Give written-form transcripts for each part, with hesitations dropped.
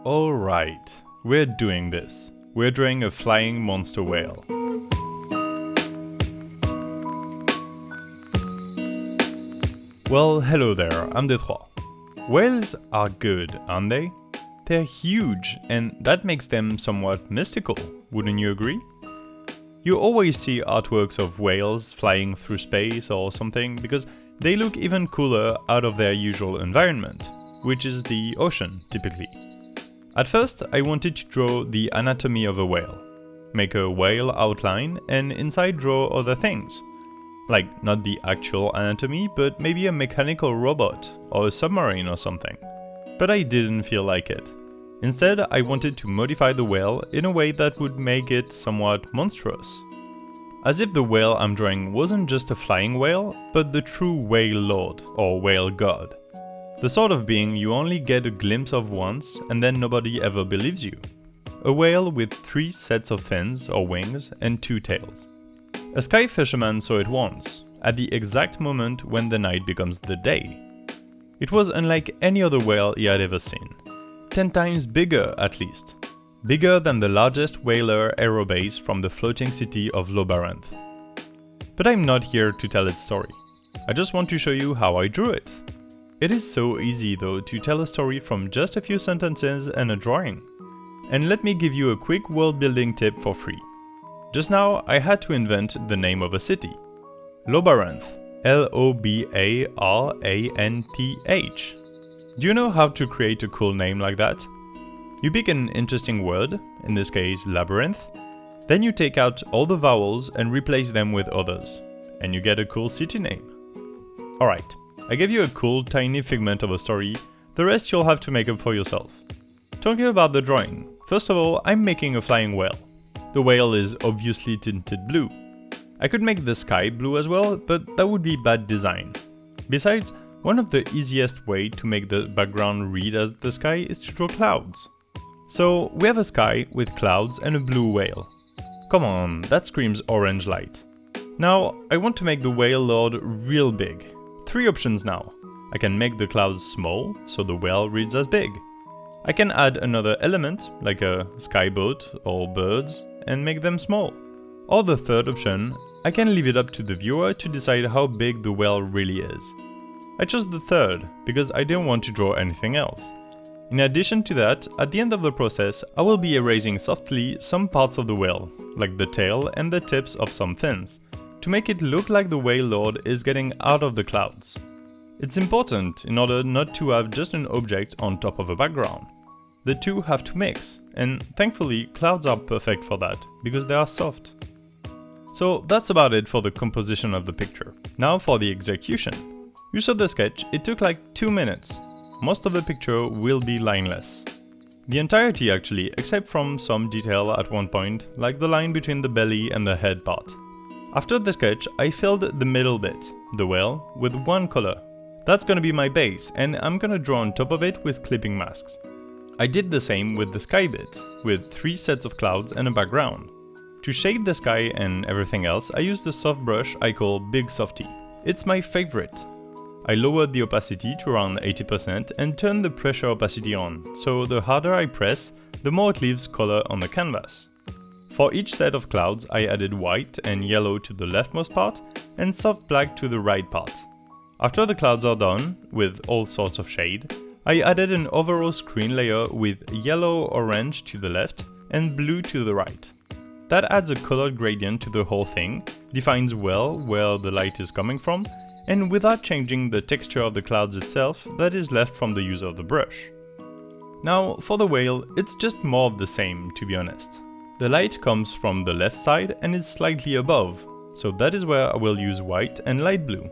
Alright, we're doing this. We're drawing a flying monster whale. Well, hello there, I'm Détroit. Whales are good, aren't they? They're huge, and that makes them somewhat mystical, wouldn't you agree? You always see artworks of whales flying through space or something because they look even cooler out of their usual environment, which is the ocean, typically. At first, I wanted to draw the anatomy of a whale, make a whale outline, and inside draw other things. Like, not the actual anatomy, but maybe a mechanical robot, or a submarine or something. But I didn't feel like it. Instead, I wanted to modify the whale in a way that would make it somewhat monstrous. As if the whale I'm drawing wasn't just a flying whale, but the true whale lord, or whale god. The sort of being you only get a glimpse of once and then nobody ever believes you. A whale with 3 sets of fins or wings and 2 tails. A sky fisherman saw it once, at the exact moment when the night becomes the day. It was unlike any other whale he had ever seen. 10 times bigger at least. Bigger than the largest whaler aerobase from the floating city of Labyrinth. But I'm not here to tell its story. I just want to show you how I drew it. It is so easy though to tell a story from just a few sentences and a drawing. And let me give you a quick world building tip for free. Just now I had to invent the name of a city. Labyrinth. L-O-B-A-R-A-N-T-H. Do you know how to create a cool name like that? You pick an interesting word, in this case labyrinth, then you take out all the vowels and replace them with others, and you get a cool city name. Alright. I gave you a cool, tiny figment of a story, the rest you'll have to make up for yourself. Talking about the drawing, first of all, I'm making a flying whale. The whale is obviously tinted blue. I could make the sky blue as well, but that would be bad design. Besides, one of the easiest way to make the background read as the sky is to draw clouds. So we have a sky with clouds and a blue whale. Come on, that screams orange light. Now, I want to make the whale lord real big. 3 options now. I can make the clouds small, so the whale reads as big. I can add another element, like a skyboat or birds, and make them small. Or the third option, I can leave it up to the viewer to decide how big the whale really is. I chose the third, because I didn't want to draw anything else. In addition to that, at the end of the process, I will be erasing softly some parts of the whale, like the tail and the tips of some fins, to make it look like the whale lord is getting out of the clouds. It's important in order not to have just an object on top of a background. The two have to mix, and thankfully clouds are perfect for that, because they are soft. So that's about it for the composition of the picture. Now for the execution. You saw the sketch, it took like 2 minutes. Most of the picture will be lineless. The entirety actually, except from some detail at one point, like the line between the belly and the head part. After the sketch, I filled the middle bit, the whale, with one color. That's gonna be my base, and I'm gonna draw on top of it with clipping masks. I did the same with the sky bit, with 3 sets of clouds and a background. To shade the sky and everything else, I used a soft brush I call Big Softy. It's my favorite. I lowered the opacity to around 80% and turned the pressure opacity on, so the harder I press, the more it leaves color on the canvas. For each set of clouds, I added white and yellow to the leftmost part and soft black to the right part. After the clouds are done, with all sorts of shade, I added an overall screen layer with yellow-orange to the left and blue to the right. That adds a colored gradient to the whole thing, defines well where the light is coming from, and without changing the texture of the clouds itself that is left from the use of the brush. Now, for the whale, it's just more of the same, to be honest. The light comes from the left side and is slightly above, so that is where I will use white and light blue.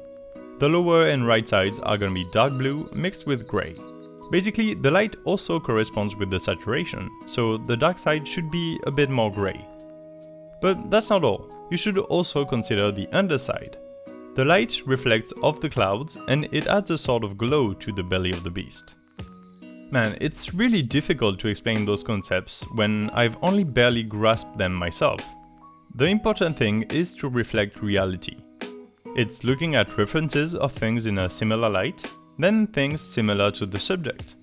The lower and right sides are gonna be dark blue mixed with grey. Basically, the light also corresponds with the saturation, so the dark side should be a bit more grey. But that's not all, you should also consider the underside. The light reflects off the clouds and it adds a sort of glow to the belly of the beast. Man, it's really difficult to explain those concepts when I've only barely grasped them myself. The important thing is to reflect reality. It's looking at references of things in a similar light, then things similar to the subject.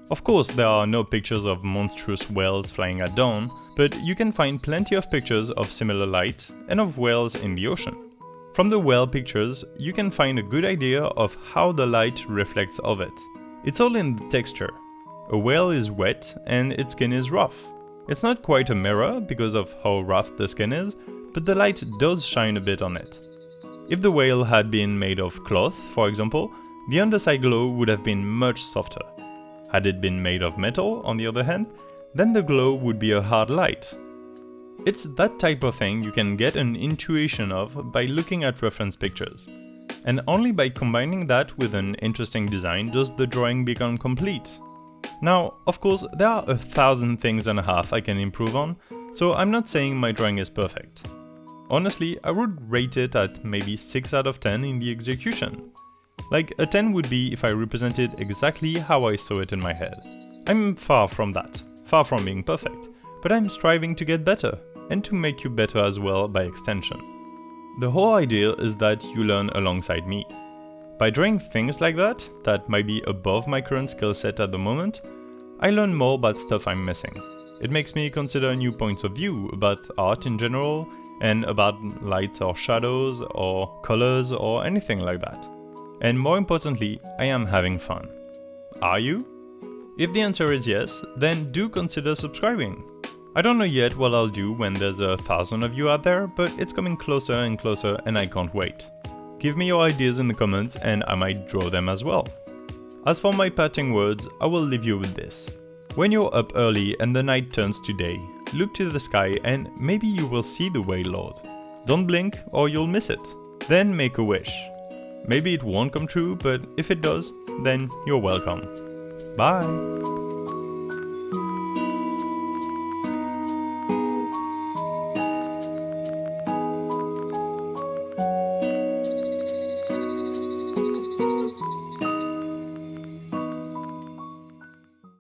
Of course, there are no pictures of monstrous whales flying at dawn, but you can find plenty of pictures of similar light and of whales in the ocean. From the whale pictures, you can find a good idea of how the light reflects off it. It's all in the texture. A whale is wet and its skin is rough. It's not quite a mirror because of how rough the skin is, but the light does shine a bit on it. If the whale had been made of cloth, for example, the underside glow would have been much softer. Had it been made of metal, on the other hand, then the glow would be a hard light. It's that type of thing you can get an intuition of by looking at reference pictures. And only by combining that with an interesting design does the drawing become complete. Now, of course, there are 1,000 things and a half I can improve on, so I'm not saying my drawing is perfect. Honestly, I would rate it at maybe 6 out of 10 in the execution. Like, a 10 would be if I represented exactly how I saw it in my head. I'm far from that, far from being perfect, but I'm striving to get better, and to make you better as well by extension. The whole idea is that you learn alongside me. By drawing things like that might be above my current skill set at the moment, I learn more about stuff I'm missing. It makes me consider new points of view about art in general, and about lights or shadows or colors or anything like that. And more importantly, I am having fun. Are you? If the answer is yes, then do consider subscribing. I don't know yet what I'll do when there's 1,000 of you out there, but it's coming closer and closer and I can't wait. Give me your ideas in the comments and I might draw them as well. As for my parting words, I will leave you with this. When you're up early and the night turns to day, look to the sky and maybe you will see the Whale Lord. Don't blink or you'll miss it. Then make a wish. Maybe it won't come true, but if it does, then you're welcome. Bye!